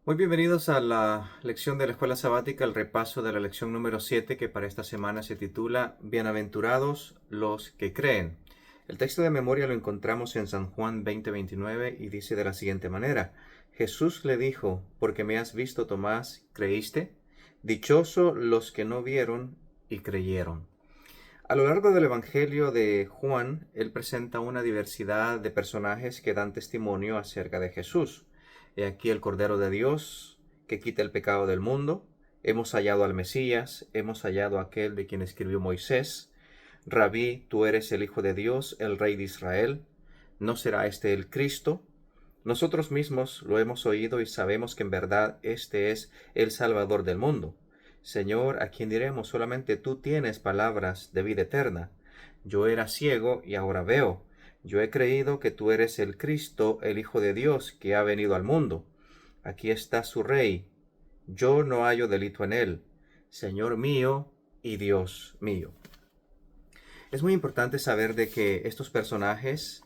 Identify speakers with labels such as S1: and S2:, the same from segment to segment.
S1: Muy bienvenidos a la lección de la Escuela Sabática, el repaso de la lección número 7 que para esta semana se titula Bienaventurados los que creen. El texto de memoria lo encontramos en San Juan 20:29 y dice de la siguiente manera: Jesús le dijo, porque me has visto, Tomás, ¿creíste? Dichoso los que no vieron y creyeron. A lo largo del Evangelio de Juan, él presenta una diversidad de personajes que dan testimonio acerca de Jesús. He aquí el Cordero de Dios, que quita el pecado del mundo. Hemos hallado al Mesías, hemos hallado a aquel de quien escribió Moisés. Rabí, tú eres el Hijo de Dios, el Rey de Israel. ¿No será este el Cristo? Nosotros mismos lo hemos oído y sabemos que en verdad este es el Salvador del mundo. Señor, ¿a quién diremos? Solamente tú tienes palabras de vida eterna. Yo era ciego y ahora veo. Yo he creído que tú eres el Cristo, el Hijo de Dios, que ha venido al mundo. Aquí está su Rey. Yo no hallo delito en él. Señor mío y Dios mío. Es muy importante saber de que estos personajes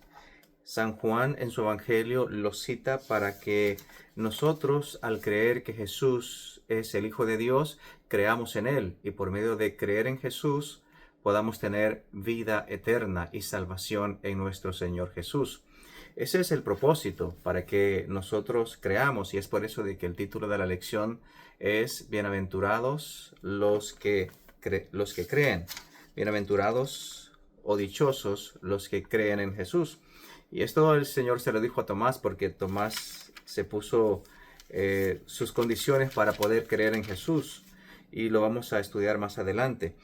S1: San Juan en su Evangelio los cita para que nosotros, al creer que Jesús es el Hijo de Dios, creamos en Él y por medio de creer en Jesús podamos tener vida eterna y salvación en nuestro Señor Jesús. Ese es el propósito para que nosotros creamos y es por eso de que el título de la lección es Bienaventurados los que creen. Bienaventurados o dichosos los que creen en Jesús. Y esto el Señor se lo dijo a Tomás porque Tomás se puso sus condiciones para poder creer en Jesús y lo vamos a estudiar más adelante.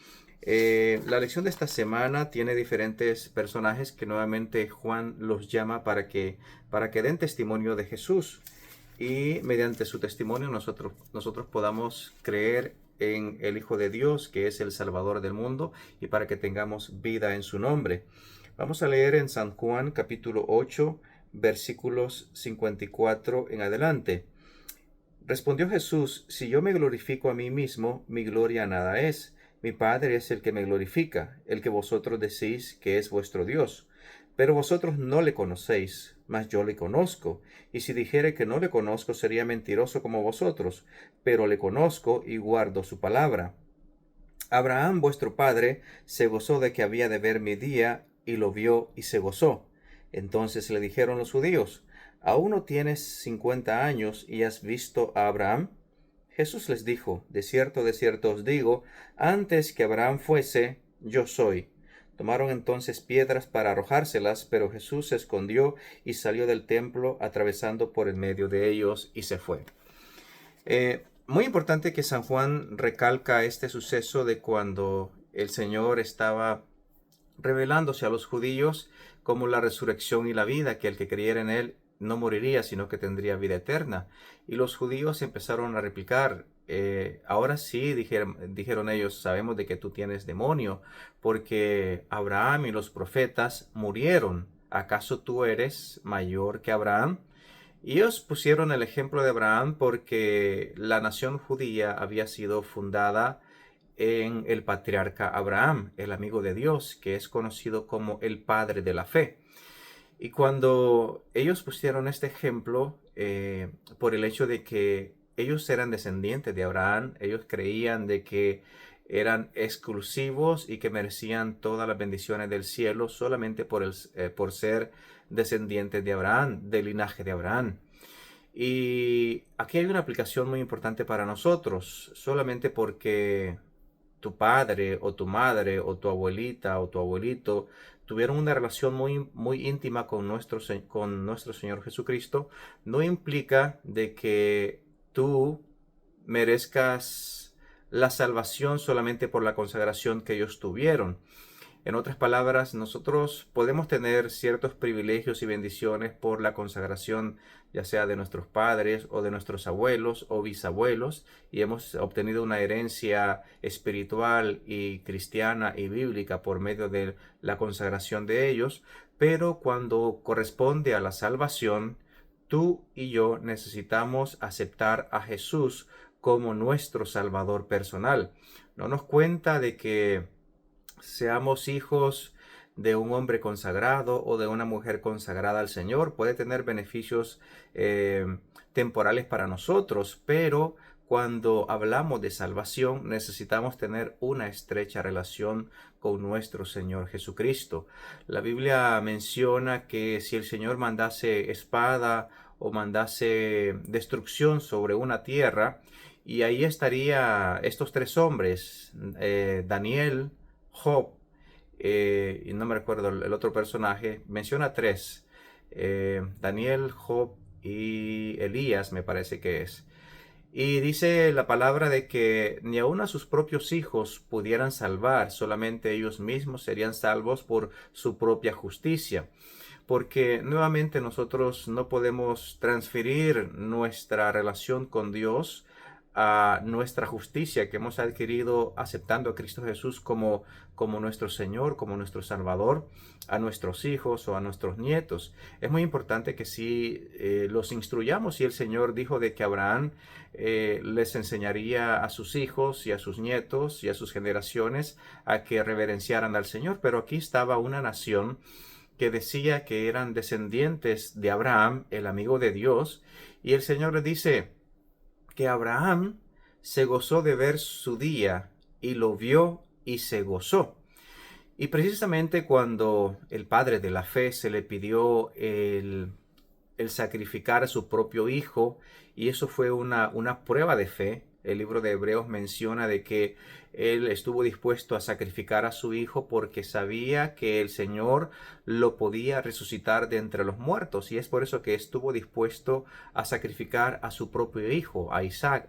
S1: La lección de esta semana tiene diferentes personajes que nuevamente Juan los llama para que den testimonio de Jesús y mediante su testimonio nosotros podamos creer en el Hijo de Dios, que es el Salvador del mundo, y para que tengamos vida en su nombre. Vamos a leer en San Juan capítulo 8, versículos 54 en adelante. Respondió Jesús: Si yo me glorifico a mí mismo, mi gloria nada es. Mi Padre es el que me glorifica, el que vosotros decís que es vuestro Dios. Pero vosotros no le conocéis, mas yo le conozco. Y si dijere que no le conozco, sería mentiroso como vosotros, pero le conozco y guardo su palabra. Abraham vuestro padre se gozó de que había de ver mi día, y lo vio y se gozó. Entonces le dijeron los judíos: ¿Aún no tienes 50 años y has visto a Abraham? Jesús les dijo: de cierto os digo, antes que Abraham fuese, yo soy. Tomaron entonces piedras para arrojárselas, pero Jesús se escondió y salió del templo, atravesando por el medio de ellos, y se fue. Muy importante que San Juan recalca este suceso de cuando el Señor estaba revelándose a los judíos como la resurrección y la vida, que el que creyera en él no moriría, sino que tendría vida eterna. Y los judíos empezaron a replicar: ahora sí, dijeron ellos, sabemos de que tú tienes demonio, porque Abraham y los profetas murieron. ¿Acaso tú eres mayor que Abraham? Y ellos pusieron el ejemplo de Abraham porque la nación judía había sido fundada en el patriarca Abraham, el amigo de Dios, que es conocido como el padre de la fe. Y cuando ellos pusieron este ejemplo, por el hecho de que ellos eran descendientes de Abraham, ellos creían de que eran exclusivos y que merecían todas las bendiciones del cielo solamente por ser descendientes de Abraham, del linaje de Abraham. Y aquí hay una aplicación muy importante para nosotros, solamente porque tu padre o tu madre o tu abuelita o tu abuelito tuvieron una relación muy íntima con nuestro Señor Jesucristo, no implica de que tú merezcas la salvación solamente por la consagración que ellos tuvieron. En otras palabras, nosotros podemos tener ciertos privilegios y bendiciones por la consagración, ya sea de nuestros padres o de nuestros abuelos o bisabuelos, y hemos obtenido una herencia espiritual y cristiana y bíblica por medio de la consagración de ellos, pero cuando corresponde a la salvación, tú y yo necesitamos aceptar a Jesús como nuestro Salvador personal. No nos cuenta de que seamos hijos de un hombre consagrado o de una mujer consagrada al Señor. Puede tener beneficios temporales para nosotros, pero cuando hablamos de salvación necesitamos tener una estrecha relación con nuestro Señor Jesucristo. La Biblia menciona que si el Señor mandase espada o mandase destrucción sobre una tierra, y ahí estaría estos tres hombres, Daniel, Job, y no me recuerdo el otro personaje, menciona tres, Daniel, Job y Elías me parece que es. Y dice la palabra de que ni aun a sus propios hijos pudieran salvar, solamente ellos mismos serían salvos por su propia justicia. Porque nuevamente nosotros no podemos transferir nuestra relación con Dios a nuestra justicia que hemos adquirido aceptando a Cristo Jesús como nuestro Señor, como nuestro Salvador, a nuestros hijos o a nuestros nietos. Es muy importante que sí los instruyamos, y el Señor dijo de que Abraham les enseñaría a sus hijos y a sus nietos y a sus generaciones a que reverenciaran al Señor. Pero aquí estaba una nación que decía que eran descendientes de Abraham, el amigo de Dios, y el Señor le dice que Abraham se gozó de ver su día y lo vio y se gozó. Y precisamente cuando el padre de la fe se le pidió el sacrificar a su propio hijo, y eso fue una prueba de fe. El libro de Hebreos menciona de que él estuvo dispuesto a sacrificar a su hijo porque sabía que el Señor lo podía resucitar de entre los muertos, y es por eso que estuvo dispuesto a sacrificar a su propio hijo, a Isaac,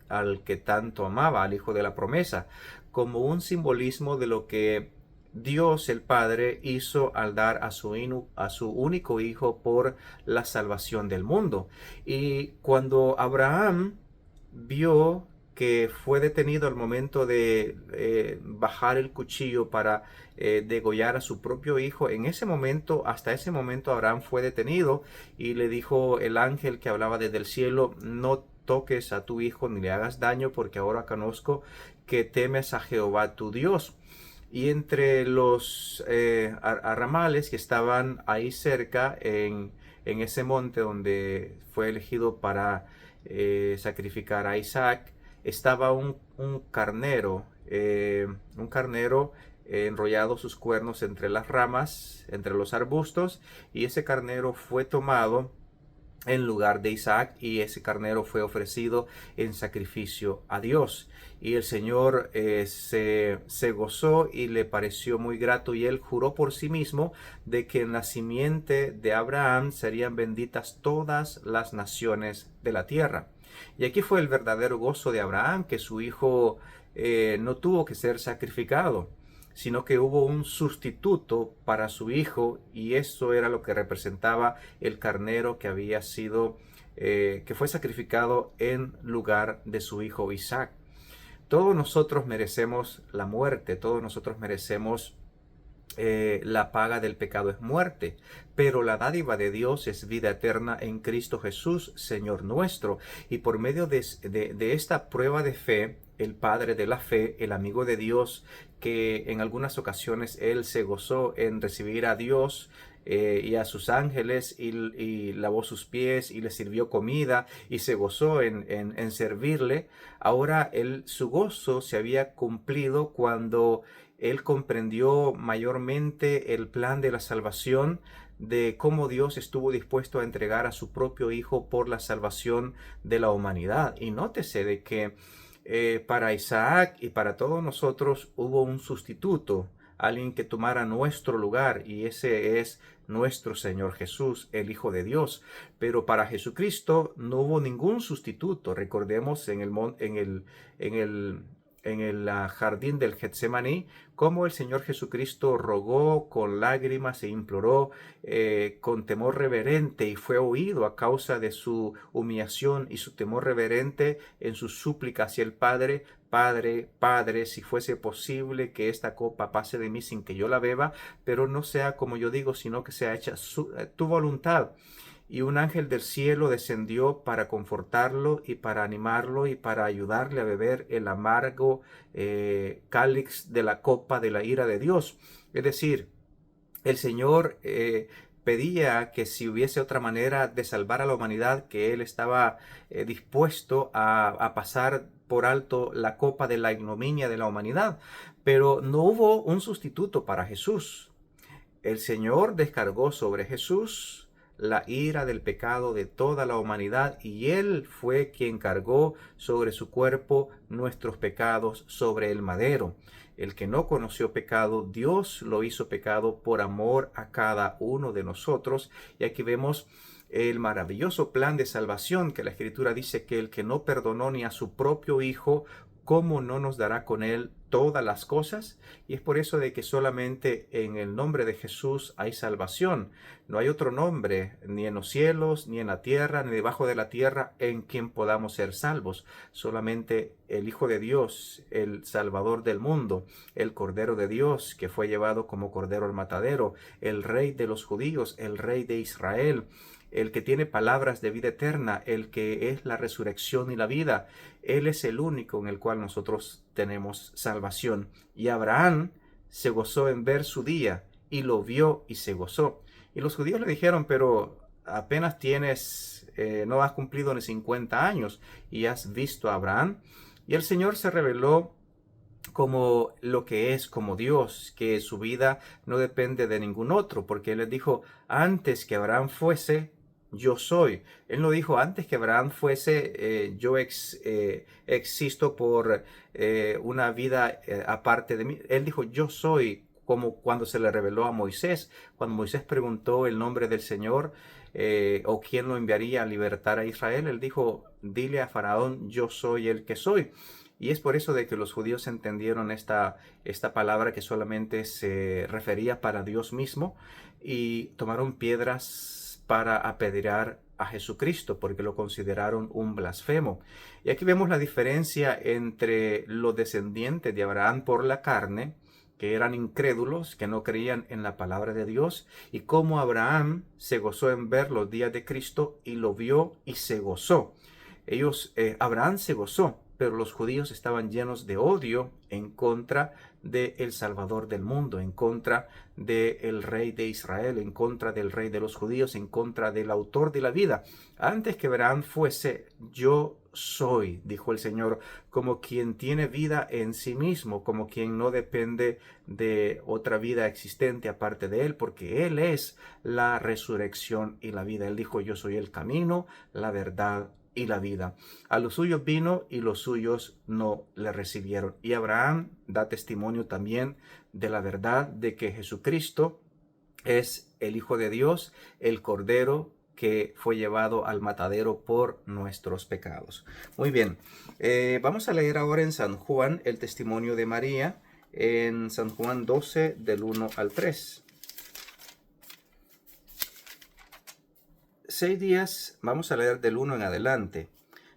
S1: al que tanto amaba, al hijo de la promesa, como un simbolismo de lo que Dios el Padre hizo al dar a su único hijo por la salvación del mundo. Y cuando Abraham vio que fue detenido al momento de bajar el cuchillo para degollar a su propio hijo, en ese momento, hasta ese momento, Abraham fue detenido, y le dijo el ángel que hablaba desde el cielo: no toques a tu hijo ni le hagas daño, porque ahora conozco que temes a Jehová tu Dios. Y entre los arramales que estaban ahí cerca, en ese monte donde fue elegido para sacrificar a Isaac, estaba un carnero, enrollado sus cuernos entre las ramas, entre los arbustos, y ese carnero fue tomado en lugar de Isaac, y ese carnero fue ofrecido en sacrificio a Dios. Y el Señor se gozó y le pareció muy grato, y él juró por sí mismo de que en la simiente de Abraham serían benditas todas las naciones de la tierra. Y aquí fue el verdadero gozo de Abraham, que su hijo no tuvo que ser sacrificado, sino que hubo un sustituto para su hijo, y eso era lo que representaba el carnero que había sido, que fue sacrificado en lugar de su hijo Isaac. Todos nosotros merecemos la muerte, todos nosotros merecemos la paga del pecado es muerte, pero la dádiva de Dios es vida eterna en Cristo Jesús, Señor nuestro. Y por medio de esta prueba de fe, el Padre de la fe, el amigo de Dios, que en algunas ocasiones él se gozó en recibir a Dios y a sus ángeles, y lavó sus pies y les sirvió comida y se gozó en servirle. Ahora su gozo se había cumplido cuando él comprendió mayormente el plan de la salvación, de cómo Dios estuvo dispuesto a entregar a su propio hijo por la salvación de la humanidad. Y nótese de que para Isaac y para todos nosotros hubo un sustituto, alguien que tomara nuestro lugar, y ese es nuestro Señor Jesús, el Hijo de Dios. Pero para Jesucristo no hubo ningún sustituto. Recordemos en el jardín del Getsemaní, cómo el Señor Jesucristo rogó con lágrimas e imploró con temor reverente, y fue oído a causa de su humillación y su temor reverente en su súplica hacia el Padre: Padre, Padre, si fuese posible que esta copa pase de mí sin que yo la beba, pero no sea como yo digo, sino que sea hecha tu voluntad. Y un ángel del cielo descendió para confortarlo y para animarlo y para ayudarle a beber el amargo cáliz de la copa de la ira de Dios. Es decir, el Señor pedía que si hubiese otra manera de salvar a la humanidad, que él estaba dispuesto a pasar por alto la copa de la ignominia de la humanidad. Pero no hubo un sustituto para Jesús. El Señor descargó sobre Jesús la ira del pecado de toda la humanidad, y Él fue quien cargó sobre su cuerpo nuestros pecados sobre el madero. El que no conoció pecado, Dios lo hizo pecado por amor a cada uno de nosotros. Y aquí vemos el maravilloso plan de salvación, que la Escritura dice que el que no perdonó ni a su propio Hijo, ¿cómo no nos dará con él todas las cosas? Y es por eso de que solamente en el nombre de Jesús hay salvación. No hay otro nombre, ni en los cielos, ni en la tierra, ni debajo de la tierra, en quien podamos ser salvos. Solamente el Hijo de Dios, el Salvador del mundo, el Cordero de Dios, que fue llevado como Cordero al matadero, el Rey de los judíos, el Rey de Israel, el que tiene palabras de vida eterna, el que es la resurrección y la vida. Él es el único en el cual nosotros tenemos salvación. Y Abraham se gozó en ver su día, y lo vio y se gozó. Y los judíos le dijeron, pero apenas tienes, no has cumplido ni 50 años y has visto a Abraham. Y el Señor se reveló como lo que es, como Dios, que su vida no depende de ningún otro, porque Él les dijo, antes que Abraham fuese, yo soy. Él no dijo, antes que Abraham fuese, yo existo por una vida aparte de mí. Él dijo, yo soy, como cuando se le reveló a Moisés, cuando Moisés preguntó el nombre del Señor, o quién lo enviaría a libertar a Israel. Él dijo, dile a Faraón, yo soy el que soy. Y es por eso de que los judíos entendieron esta palabra, que solamente se refería para Dios mismo, y tomaron piedras para apedrear a Jesucristo, porque lo consideraron un blasfemo. Y aquí vemos la diferencia entre los descendientes de Abraham por la carne, que eran incrédulos, que no creían en la palabra de Dios, y cómo Abraham se gozó en ver los días de Cristo, y lo vio y se gozó. Abraham se gozó, pero los judíos estaban llenos de odio en contra del Salvador del mundo, en contra del Rey de Israel, en contra del Rey de los judíos, en contra del autor de la vida. Antes que Abraham fuese, yo soy, dijo el Señor, como quien tiene vida en sí mismo, como quien no depende de otra vida existente aparte de Él, porque Él es la resurrección y la vida. Él dijo, yo soy el camino, la verdad y la vida. A los suyos vino y los suyos no le recibieron. Y Abraham da testimonio también de la verdad de que Jesucristo es el Hijo de Dios, el Cordero que fue llevado al matadero por nuestros pecados. Muy bien, vamos a leer ahora en San Juan el testimonio de María, en San Juan 12 del 1 al 3. 6 días, vamos a leer del 1 en adelante.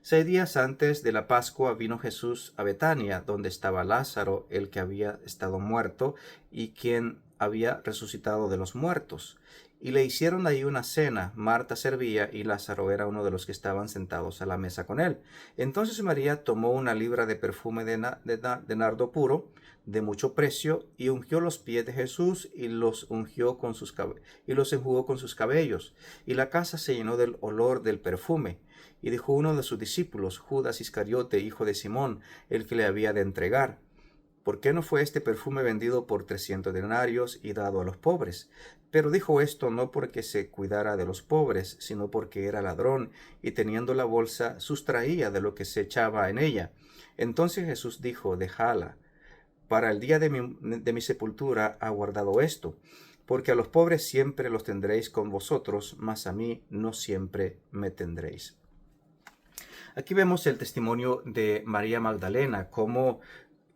S1: 6 días antes de la Pascua vino Jesús a Betania, donde estaba Lázaro, el que había estado muerto y quien había resucitado de los muertos. Y le hicieron ahí una cena. Marta servía y Lázaro era uno de los que estaban sentados a la mesa con él. Entonces María tomó una libra de perfume de nardo puro, de mucho precio, y ungió los pies de Jesús y los enjugó con sus cabellos. Y la casa se llenó del olor del perfume. Y dijo uno de sus discípulos, Judas Iscariote, hijo de Simón, el que le había de entregar: ¿por qué no fue este perfume vendido por 300 denarios y dado a los pobres? Pero dijo esto no porque se cuidara de los pobres, sino porque era ladrón, y teniendo la bolsa sustraía de lo que se echaba en ella. Entonces Jesús dijo, dejadla, para el día de mi sepultura ha guardado esto, porque a los pobres siempre los tendréis con vosotros, mas a mí no siempre me tendréis. Aquí vemos el testimonio de María Magdalena, como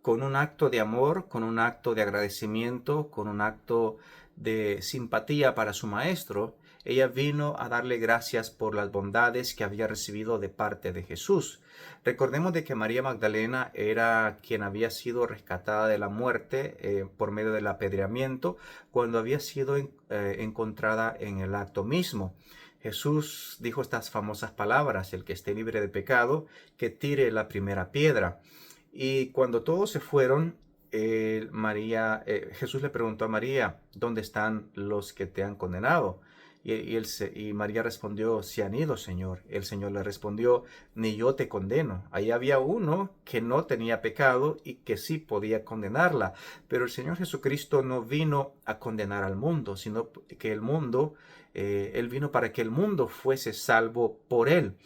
S1: con un acto de amor, con un acto de agradecimiento, con un acto de simpatía para su maestro, ella vino a darle gracias por las bondades que había recibido de parte de Jesús. Recordemos de que María Magdalena era quien había sido rescatada de la muerte por medio del apedreamiento, cuando había sido encontrada en el acto mismo. Jesús dijo estas famosas palabras: el que esté libre de pecado, que tire la primera piedra. Y cuando todos se fueron, Jesús le preguntó a María, ¿dónde están los que te han condenado? Y María respondió, se han ido, Señor. El Señor le respondió, ni yo te condeno. Ahí había uno que no tenía pecado y que sí podía condenarla. Pero el Señor Jesucristo no vino a condenar al mundo, sino que Él vino para que el mundo fuese salvo por Él.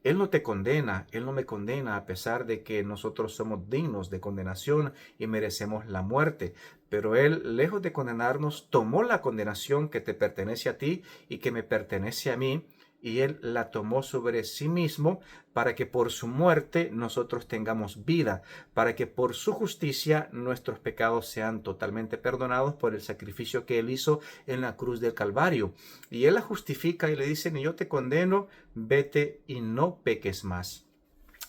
S1: Él no te condena, Él no me condena a pesar de que nosotros somos dignos de condenación y merecemos la muerte. Pero Él, lejos de condenarnos, tomó la condenación que te pertenece a ti y que me pertenece a mí, y Él la tomó sobre sí mismo para que por su muerte nosotros tengamos vida, para que por su justicia nuestros pecados sean totalmente perdonados por el sacrificio que Él hizo en la cruz del Calvario. Y Él la justifica y le dice, ni yo te condeno, vete y no peques más.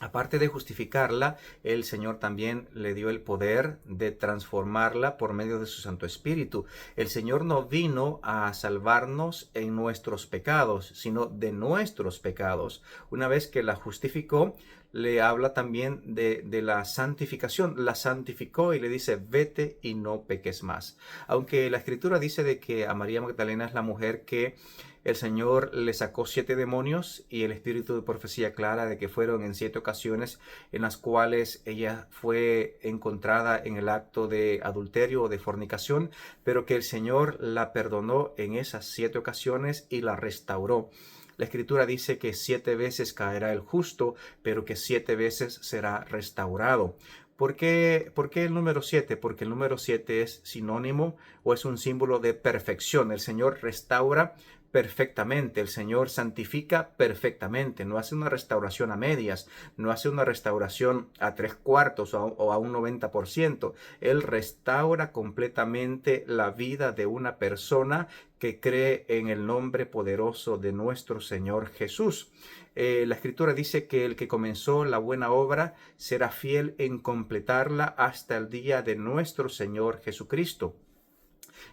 S1: Aparte de justificarla, el Señor también le dio el poder de transformarla por medio de su Santo Espíritu. El Señor no vino a salvarnos en nuestros pecados, sino de nuestros pecados. Una vez que la justificó, le habla también de la santificación. La santificó y le dice, vete y no peques más. Aunque la Escritura dice de que a María Magdalena es la mujer que el Señor le sacó 7 demonios, y el espíritu de profecía clara de que fueron en 7 ocasiones en las cuales ella fue encontrada en el acto de adulterio o de fornicación, pero que el Señor la perdonó en esas 7 ocasiones y la restauró. La Escritura dice que 7 veces caerá el justo, pero que 7 veces será restaurado. ¿Por qué el número 7? Porque el número 7 es sinónimo o es un símbolo de perfección. El Señor restaura perfectamente, el Señor santifica perfectamente, no hace una restauración a medias, no hace una restauración a 3/4 o a un 90%. Él restaura completamente la vida de una persona que cree en el nombre poderoso de nuestro Señor Jesús. La Escritura dice que el que comenzó la buena obra será fiel en completarla hasta el día de nuestro Señor Jesucristo.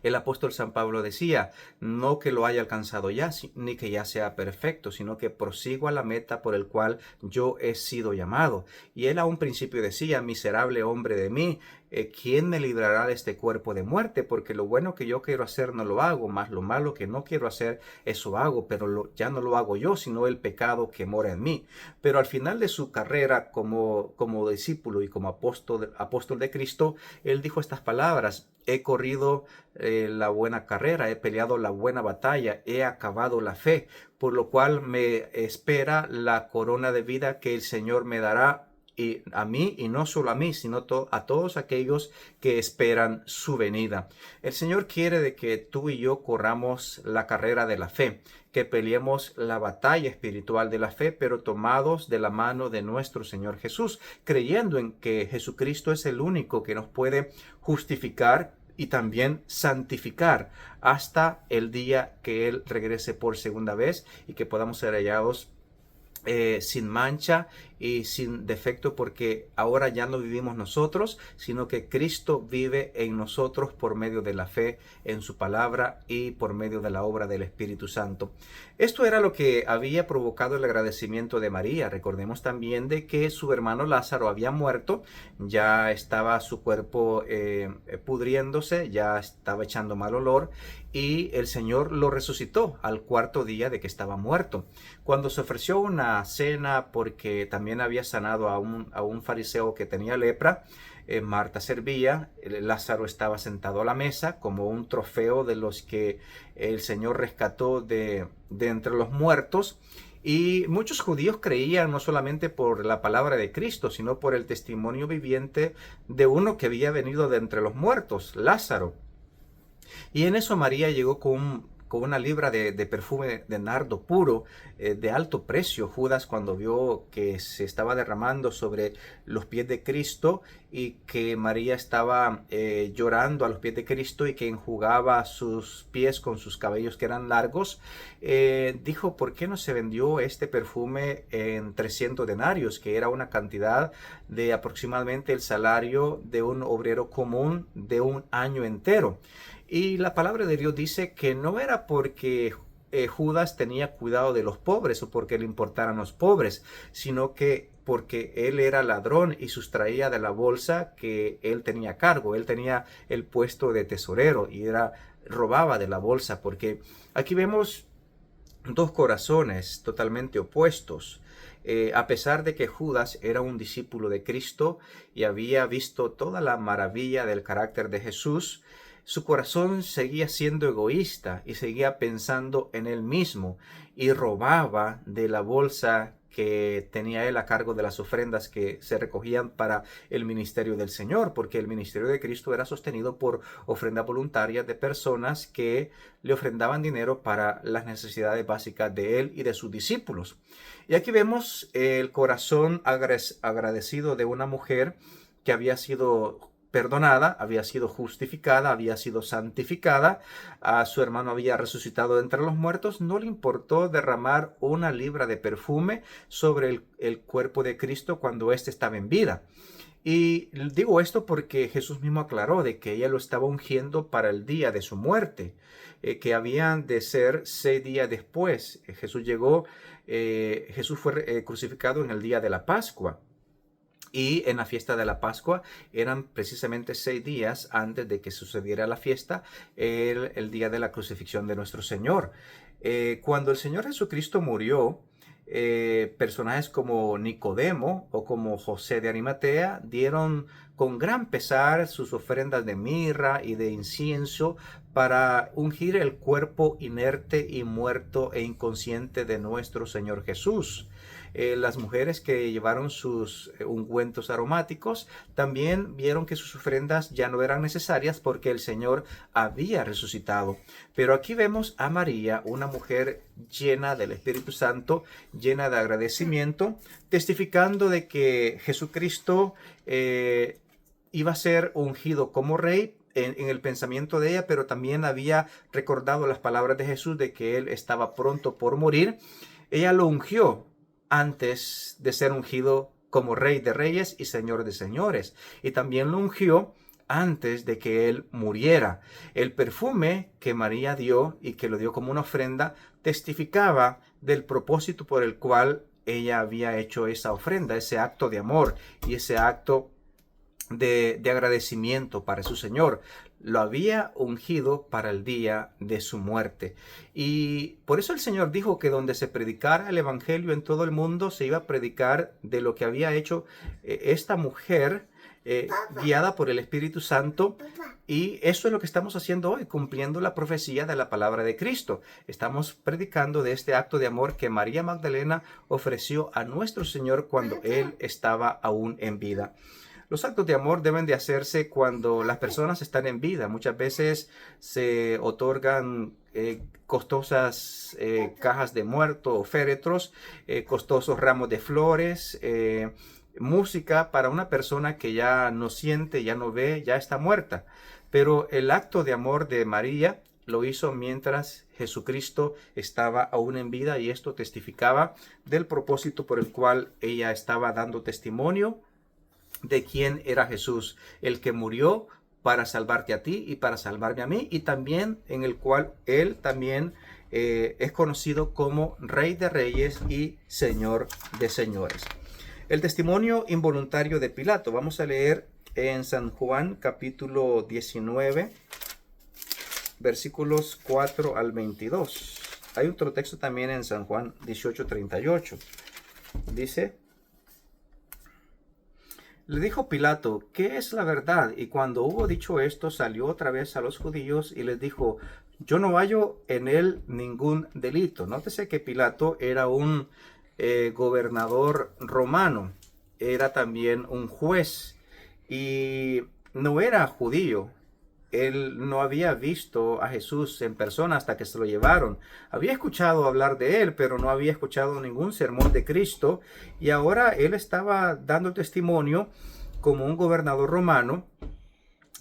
S1: El apóstol San Pablo decía, no que lo haya alcanzado ya, ni que ya sea perfecto, sino que prosigo a la meta por el cual yo he sido llamado. Y él a un principio decía, miserable hombre de mí, ¿quién me librará de este cuerpo de muerte? Porque lo bueno que yo quiero hacer no lo hago, más lo malo que no quiero hacer, eso hago, pero ya no lo hago yo, sino el pecado que mora en mí. Pero al final de su carrera como discípulo y como apóstol de Cristo, él dijo estas palabras, he corrido la buena carrera, he peleado la buena batalla, he acabado la fe, por lo cual me espera la corona de vida que el Señor me dará, y a mí, y no solo a mí, sino a todos aquellos que esperan su venida. El Señor quiere de que tú y yo corramos la carrera de la fe, que peleemos la batalla espiritual de la fe, pero tomados de la mano de nuestro Señor Jesús, creyendo en que Jesucristo es el único que nos puede justificar y también santificar hasta el día que Él regrese por segunda vez y que podamos ser hallados sin mancha y sin defecto, porque ahora ya no vivimos nosotros, sino que Cristo vive en nosotros por medio de la fe en su palabra y por medio de la obra del Espíritu Santo. Esto era lo que había provocado el agradecimiento de María. Recordemos también de que su hermano Lázaro había muerto, ya estaba su cuerpo pudriéndose, ya estaba echando mal olor, y el Señor lo resucitó al 4º día de que estaba muerto. Cuando se ofreció una cena, porque también había sanado a un fariseo que tenía lepra, Marta servía, Lázaro estaba sentado a la mesa como un trofeo de los que el Señor rescató de entre los muertos. Y muchos judíos creían no solamente por la palabra de Cristo, sino por el testimonio viviente de uno que había venido de entre los muertos, Lázaro. Y en eso María llegó con una libra de perfume de nardo puro, de alto precio. Judas, cuando vio que se estaba derramando sobre los pies de Cristo y que María estaba llorando a los pies de Cristo y que enjugaba sus pies con sus cabellos que eran largos, dijo, ¿por qué no se vendió este perfume en 300 denarios, que era una cantidad de aproximadamente el salario de un obrero común de un año entero? Y la palabra de Dios dice que no era porque Judas tenía cuidado de los pobres o porque le importaran los pobres, sino que porque él era ladrón y sustraía de la bolsa que él tenía a cargo. Él tenía el puesto de tesorero y robaba de la bolsa, porque aquí vemos dos corazones totalmente opuestos. A pesar de que Judas era un discípulo de Cristo y había visto toda la maravilla del carácter de Jesús, su corazón seguía siendo egoísta y seguía pensando en él mismo y robaba de la bolsa que tenía él a cargo de las ofrendas que se recogían para el ministerio del Señor, porque el ministerio de Cristo era sostenido por ofrenda voluntaria de personas que le ofrendaban dinero para las necesidades básicas de él y de sus discípulos. Y aquí vemos el corazón agradecido de una mujer que había sido perdonada, había sido justificada, había sido santificada, a su hermano había resucitado de entre los muertos, no le importó derramar una libra de perfume sobre el cuerpo de Cristo cuando éste estaba en vida. Y digo esto porque Jesús mismo aclaró de que ella lo estaba ungiendo para el día de su muerte, que habían de ser 6 días después. Jesús fue crucificado en el día de la Pascua. Y en la fiesta de la Pascua eran precisamente 6 días antes de que sucediera la fiesta, el día de la crucifixión de nuestro Señor. Cuando el Señor Jesucristo murió, personajes como Nicodemo o como José de Arimatea dieron con gran pesar sus ofrendas de mirra y de incienso para ungir el cuerpo inerte y muerto e inconsciente de nuestro Señor Jesús. Las mujeres que llevaron sus ungüentos aromáticos también vieron que sus ofrendas ya no eran necesarias porque el Señor había resucitado. Pero aquí vemos a María, una mujer llena del Espíritu Santo, llena de agradecimiento, testificando de que Jesucristo iba a ser ungido como rey en el pensamiento de ella, pero también había recordado las palabras de Jesús de que él estaba pronto por morir. Ella lo ungió antes de ser ungido como Rey de Reyes y Señor de Señores. Y también lo ungió antes de que él muriera. El perfume que María dio y que lo dio como una ofrenda testificaba del propósito por el cual ella había hecho esa ofrenda, ese acto de amor y ese acto de agradecimiento para su Señor. Lo había ungido para el día de su muerte. Y por eso el Señor dijo que donde se predicara el Evangelio en todo el mundo, se iba a predicar de lo que había hecho esta mujer guiada por el Espíritu Santo. Y eso es lo que estamos haciendo hoy, cumpliendo la profecía de la palabra de Cristo. Estamos predicando de este acto de amor que María Magdalena ofreció a nuestro Señor cuando Él estaba aún en vida. Los actos de amor deben de hacerse cuando las personas están en vida. Muchas veces se otorgan costosas cajas de muerto o féretros, costosos ramos de flores, música para una persona que ya no siente, ya no ve, ya está muerta. Pero el acto de amor de María lo hizo mientras Jesucristo estaba aún en vida, y esto testificaba del propósito por el cual ella estaba dando testimonio de quién era Jesús, el que murió para salvarte a ti y para salvarme a mí, y también en el cual él también es conocido como Rey de Reyes y Señor de Señores. El testimonio involuntario de Pilato. Vamos a leer en San Juan capítulo 19, versículos 4 al 22. Hay otro texto también en San Juan 18:38. Dice: le dijo Pilato: ¿qué es la verdad? Y cuando hubo dicho esto, salió otra vez a los judíos y les dijo: yo no hallo en él ningún delito. Nótese que Pilato era un gobernador romano, era también un juez y no era judío. Él no había visto a Jesús en persona hasta que se lo llevaron. Había escuchado hablar de él, pero no había escuchado ningún sermón de Cristo. Y ahora él estaba dando testimonio como un gobernador romano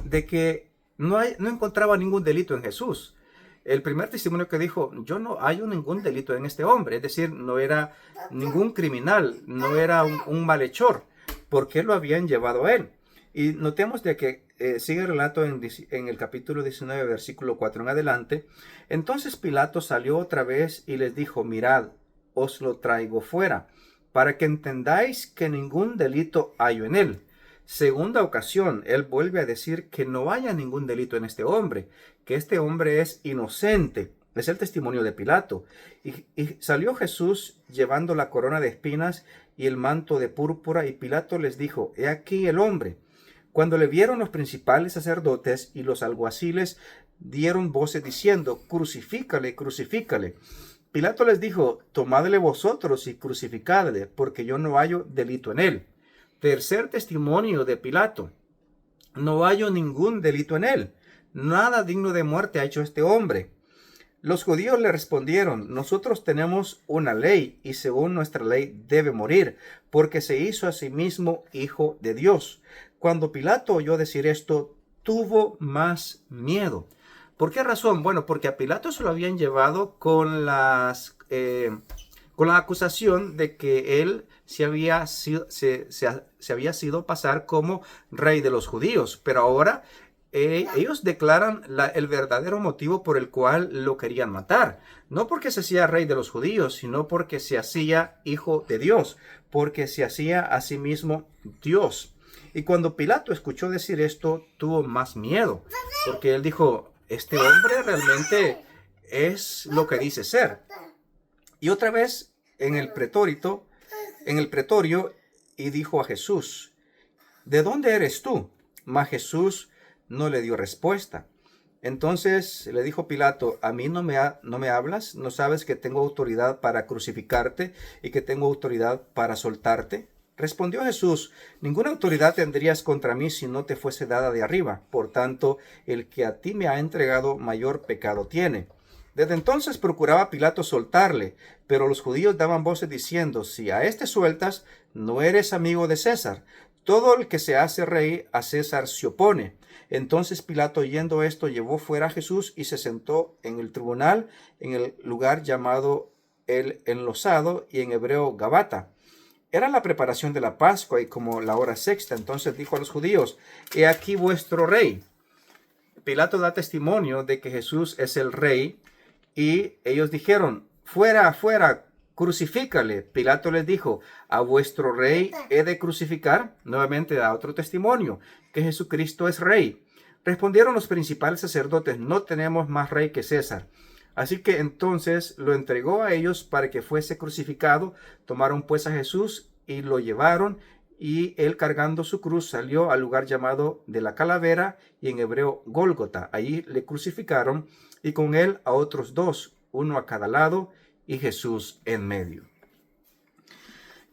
S1: de que no encontraba ningún delito en Jesús. El primer testimonio que dijo: yo no hallo ningún delito en este hombre. Es decir, no era ningún criminal, no era un malhechor, porque lo habían llevado a él. Y notemos de que sigue el relato en el capítulo 19, versículo 4 en adelante. Entonces Pilato salió otra vez y les dijo: mirad, os lo traigo fuera, para que entendáis que ningún delito hallo en él. Segunda ocasión, él vuelve a decir que no haya ningún delito en este hombre, que este hombre es inocente. Es el testimonio de Pilato. Y salió Jesús llevando la corona de espinas y el manto de púrpura, y Pilato les dijo: He aquí el hombre. Cuando le vieron los principales sacerdotes y los alguaciles, dieron voces diciendo: Crucifícale, crucifícale. Pilato les dijo: Tomadle vosotros y crucificadle, porque yo no hallo delito en él. Tercer testimonio de Pilato: No hallo ningún delito en él. Nada digno de muerte ha hecho este hombre. Los judíos le respondieron: Nosotros tenemos una ley, y según nuestra ley debe morir, porque se hizo a sí mismo hijo de Dios. Cuando Pilato oyó decir esto, tuvo más miedo. ¿Por qué razón? Bueno, porque a Pilato se lo habían llevado con la acusación de que él se había sido pasar como rey de los judíos, pero ahora ellos declaran el verdadero motivo por el cual lo querían matar. No porque se hacía rey de los judíos, sino porque se hacía hijo de Dios, porque se hacía a sí mismo Dios. Y cuando Pilato escuchó decir esto, tuvo más miedo, porque él dijo: este hombre realmente es lo que dice ser. Y otra vez en el pretorio, y dijo a Jesús: ¿de dónde eres tú? Mas Jesús no le dio respuesta. Entonces le dijo Pilato: ¿a mí no me hablas? ¿No sabes que tengo autoridad para crucificarte y que tengo autoridad para soltarte? Respondió Jesús: ninguna autoridad tendrías contra mí si no te fuese dada de arriba. Por tanto, el que a ti me ha entregado mayor pecado tiene. Desde entonces procuraba Pilato soltarle, pero los judíos daban voces diciendo: si a este sueltas, no eres amigo de César. Todo el que se hace rey a César se opone. Entonces Pilato, oyendo esto, llevó fuera a Jesús y se sentó en el tribunal, en el lugar llamado el Enlosado, y en hebreo Gabata. Era la preparación de la Pascua y como la hora sexta. Entonces dijo a los judíos: He aquí vuestro rey. Pilato da testimonio de que Jesús es el rey, y ellos dijeron: Fuera, fuera, crucifícale. Pilato les dijo: ¿a vuestro rey he de crucificar? Nuevamente da otro testimonio, que Jesucristo es rey. Respondieron los principales sacerdotes: No tenemos más rey que César. Así que entonces lo entregó a ellos para que fuese crucificado. Tomaron pues a Jesús y lo llevaron, y él, cargando su cruz, salió al lugar llamado de la Calavera, y en hebreo Gólgota. Allí le crucificaron, y con él a otros dos, uno a cada lado, y Jesús en medio.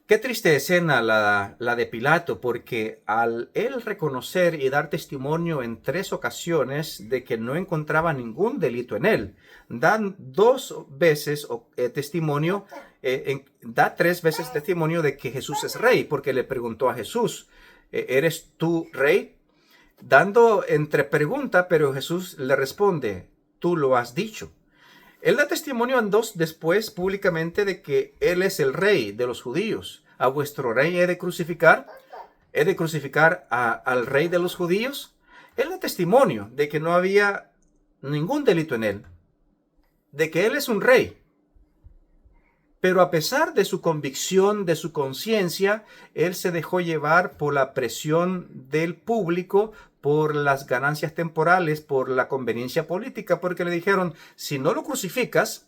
S1: Qué triste escena la de Pilato, porque al él reconocer y dar testimonio en 3 ocasiones de que no encontraba ningún delito en él, dan 2 veces testimonio, da 3 veces testimonio de que Jesús es rey, porque le preguntó a Jesús: ¿eres tú rey? Dando entre pregunta, pero Jesús le responde: tú lo has dicho. Él da testimonio en 2 después públicamente de que él es el rey de los judíos. ¿A vuestro rey he de crucificar? ¿He de crucificar al rey de los judíos? Él da testimonio de que no había ningún delito en él, de que él es un rey. Pero a pesar de su convicción, de su conciencia, él se dejó llevar por la presión del público, por las ganancias temporales, por la conveniencia política, porque le dijeron: si no lo crucificas,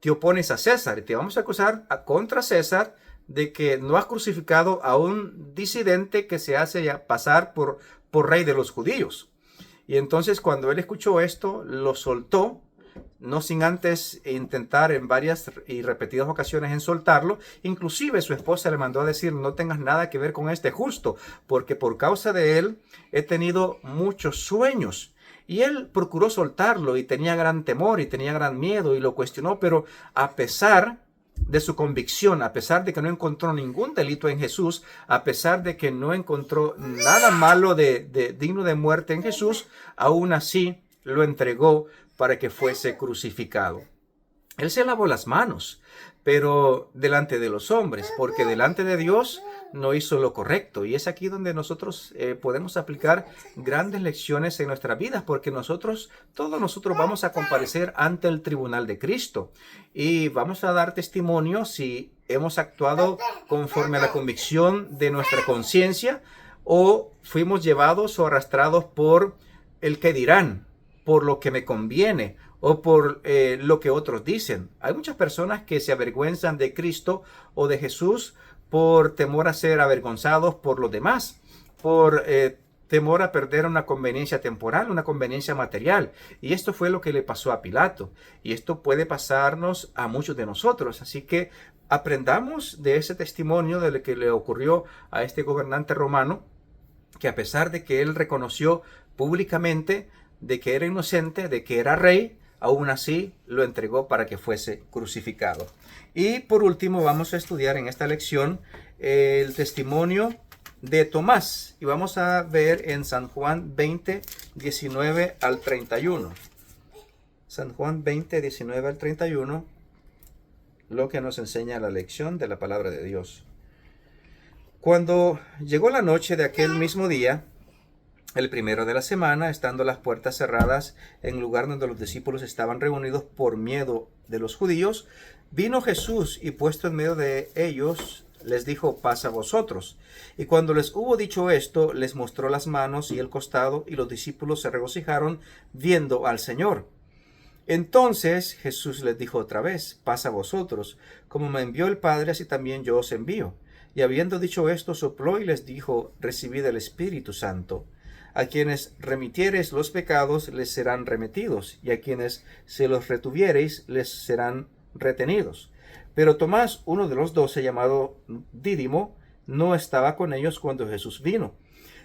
S1: te opones a César y te vamos a acusar contra César de que no has crucificado a un disidente que se hace pasar por rey de los judíos. Y entonces, cuando él escuchó esto, lo soltó, no sin antes intentar en varias y repetidas ocasiones en soltarlo. Inclusive su esposa le mandó a decir: no tengas nada que ver con este justo, porque por causa de él he tenido muchos sueños. Y él procuró soltarlo, y tenía gran temor y tenía gran miedo, y lo cuestionó, pero a pesar de su convicción, a pesar de que no encontró ningún delito en Jesús, a pesar de que no encontró nada malo digno de muerte en Jesús, aún así lo entregó para que fuese crucificado. Él se lavó las manos, pero delante de los hombres, porque delante de Dios no hizo lo correcto. Y es aquí donde nosotros podemos aplicar grandes lecciones en nuestras vidas, porque todos nosotros vamos a comparecer ante el tribunal de Cristo y vamos a dar testimonio si hemos actuado conforme a la convicción de nuestra conciencia, o fuimos llevados o arrastrados por el que dirán, por lo que me conviene, o por lo que otros dicen. Hay muchas personas que se avergüenzan de Cristo o de Jesús por temor a ser avergonzados por los demás, por temor a perder una conveniencia temporal, una conveniencia material. Y esto fue lo que le pasó a Pilato. Y esto puede pasarnos a muchos de nosotros. Así que aprendamos de ese testimonio de lo que le ocurrió a este gobernante romano, que a pesar de que él reconoció públicamente de que era inocente, de que era rey, aún así lo entregó para que fuese crucificado. Y por último vamos a estudiar en esta lección el testimonio de Tomás. Y vamos a ver en San Juan 20, 19 al 31. San Juan 20, 19 al 31, lo que nos enseña la lección de la palabra de Dios. Cuando llegó la noche de aquel mismo día, el primero de la semana, estando las puertas cerradas en el lugar donde los discípulos estaban reunidos por miedo de los judíos, vino Jesús y puesto en medio de ellos, les dijo: paz a vosotros. Y cuando les hubo dicho esto, les mostró las manos y el costado, y los discípulos se regocijaron viendo al Señor. Entonces Jesús les dijo otra vez: paz a vosotros. Como me envió el Padre, así también yo os envío. Y habiendo dicho esto, sopló y les dijo: recibid el Espíritu Santo. A quienes remitiereis los pecados les serán remitidos, y a quienes se los retuviereis les serán retenidos. Pero Tomás, uno de los 12, llamado Dídimo, no estaba con ellos cuando Jesús vino.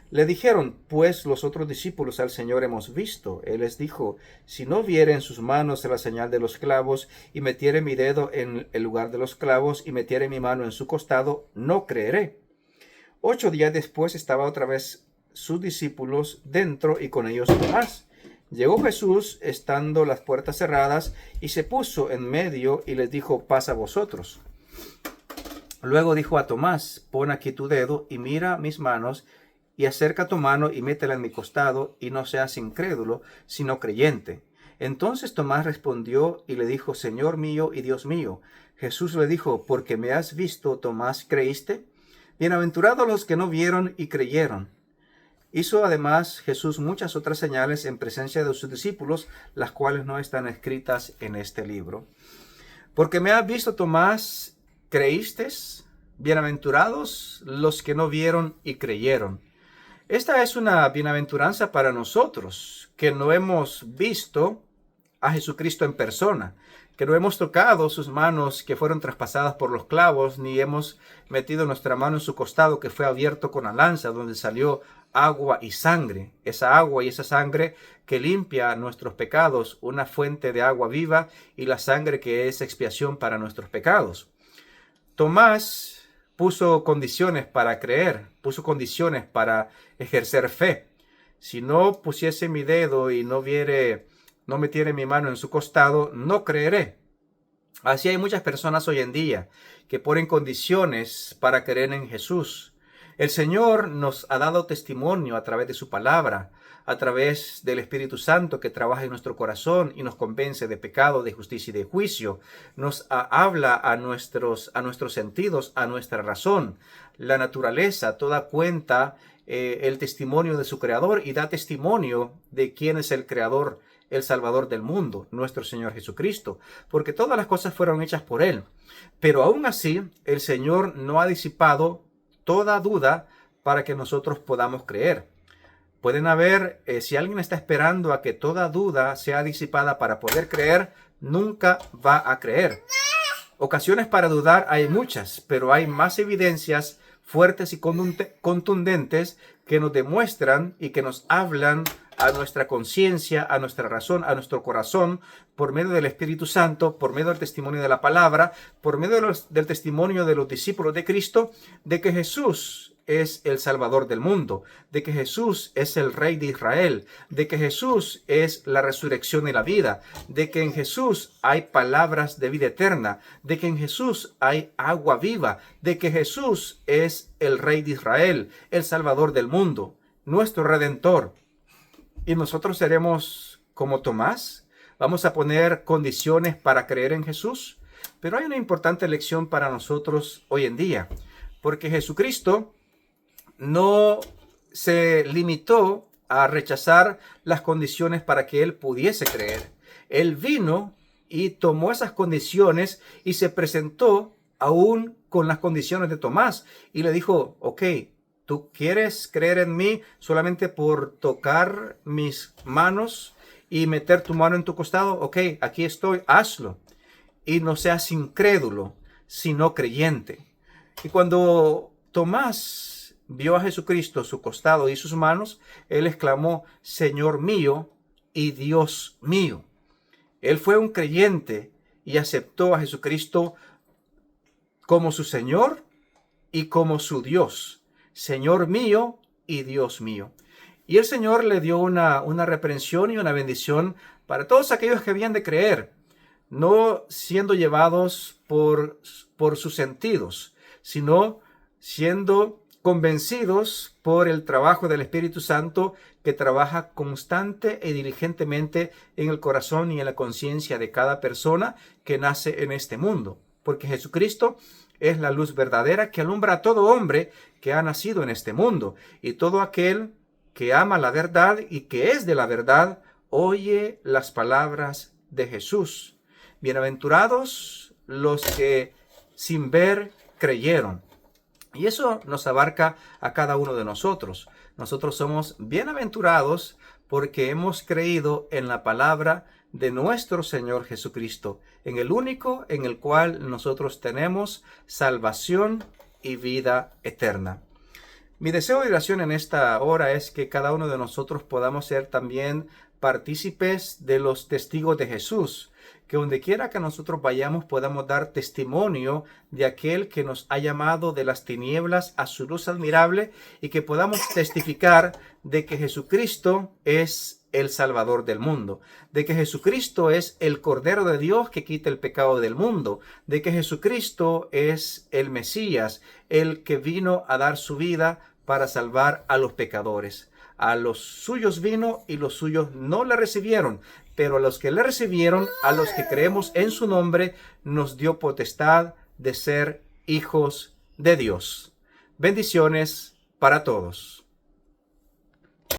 S1: Le dijeron pues los otros discípulos: al Señor hemos visto. Él les dijo: si no viere en sus manos la señal de los clavos, y metiere mi dedo en el lugar de los clavos, y metiere mi mano en su costado, no creeré. 8 días después estaba otra vez sus discípulos dentro, y con ellos Tomás. Llegó Jesús, estando las puertas cerradas, y se puso en medio, y les dijo: paz a vosotros. Luego dijo a Tomás: pon aquí tu dedo, y mira mis manos, y acerca tu mano, y métela en mi costado, y no seas incrédulo, sino creyente. Entonces Tomás respondió y le dijo: Señor mío y Dios mío. Jesús le dijo: porque me has visto, Tomás, ¿creíste? Bienaventurados los que no vieron y creyeron. Hizo además Jesús muchas otras señales en presencia de sus discípulos, las cuales no están escritas en este libro. Porque me has visto, Tomás, ¿creíste? Bienaventurados los que no vieron y creyeron. Esta es una bienaventuranza para nosotros, que no hemos visto a Jesucristo en persona, que no hemos tocado sus manos que fueron traspasadas por los clavos, ni hemos metido nuestra mano en su costado que fue abierto con la lanza, donde salió agua y sangre. Esa agua y esa sangre que limpia nuestros pecados, una fuente de agua viva, y la sangre que es expiación para nuestros pecados. Tomás puso condiciones para creer, puso condiciones para ejercer fe. Si no pusiese mi dedo y no metiere mi mano en su costado, no creeré. Así hay muchas personas hoy en día que ponen condiciones para creer en Jesús. El Señor nos ha dado testimonio a través de su palabra, a través del Espíritu Santo que trabaja en nuestro corazón y nos convence de pecado, de justicia y de juicio. Nos habla a nuestros sentidos, a nuestra razón. La naturaleza toda cuenta el testimonio de su Creador y da testimonio de quién es el Creador, el Salvador del mundo, nuestro Señor Jesucristo, porque todas las cosas fueron hechas por Él. Pero aún así, el Señor no ha disipado toda duda para que nosotros podamos creer. Pueden haber, si alguien está esperando a que toda duda sea disipada para poder creer, nunca va a creer. Ocasiones para dudar hay muchas, pero hay más evidencias fuertes y contundentes que nos demuestran y que nos hablan a nuestra conciencia, a nuestra razón, a nuestro corazón, por medio del Espíritu Santo, por medio del testimonio de la palabra, por medio del testimonio de los discípulos de Cristo, de que Jesús es el Salvador del mundo, de que Jesús es el Rey de Israel, de que Jesús es la resurrección y la vida, de que en Jesús hay palabras de vida eterna, de que en Jesús hay agua viva, de que Jesús es el Rey de Israel, el Salvador del mundo, nuestro Redentor. Y nosotros seremos como Tomás. Vamos a poner condiciones para creer en Jesús. Pero hay una importante lección para nosotros hoy en día, porque Jesucristo no se limitó a rechazar las condiciones para que Él pudiese creer. Él vino y tomó esas condiciones y se presentó aún con las condiciones de Tomás y le dijo, ok, ¿tú quieres creer en mí solamente por tocar mis manos y meter tu mano en tu costado? Ok, aquí estoy, hazlo. Y no seas incrédulo, sino creyente. Y cuando Tomás vio a Jesucristo, su costado y sus manos, él exclamó, Señor mío y Dios mío. Él fue un creyente y aceptó a Jesucristo como su Señor y como su Dios. Señor mío y Dios mío. Y el Señor le dio una reprensión y una bendición para todos aquellos que habían de creer, no siendo llevados por sus sentidos, sino siendo convencidos por el trabajo del Espíritu Santo que trabaja constante y diligentemente en el corazón y en la conciencia de cada persona que nace en este mundo. Porque Jesucristo es la luz verdadera que alumbra a todo hombre que ha nacido en este mundo. Y todo aquel que ama la verdad y que es de la verdad, oye las palabras de Jesús. Bienaventurados los que sin ver creyeron. Y eso nos abarca a cada uno de nosotros. Nosotros somos bienaventurados porque hemos creído en la palabra de nuestro Señor Jesucristo, en el único en el cual nosotros tenemos salvación y vida eterna. Mi deseo y oración en esta hora es que cada uno de nosotros podamos ser también partícipes de los testigos de Jesús, que donde quiera que nosotros vayamos podamos dar testimonio de aquel que nos ha llamado de las tinieblas a su luz admirable y que podamos testificar de que Jesucristo es el Salvador del mundo, de que Jesucristo es el Cordero de Dios que quita el pecado del mundo, de que Jesucristo es el Mesías, el que vino a dar su vida para salvar a los pecadores. A los suyos vino y los suyos no le recibieron, pero a los que le recibieron, a los que creemos en su nombre, nos dio potestad de ser hijos de Dios. Bendiciones para todos.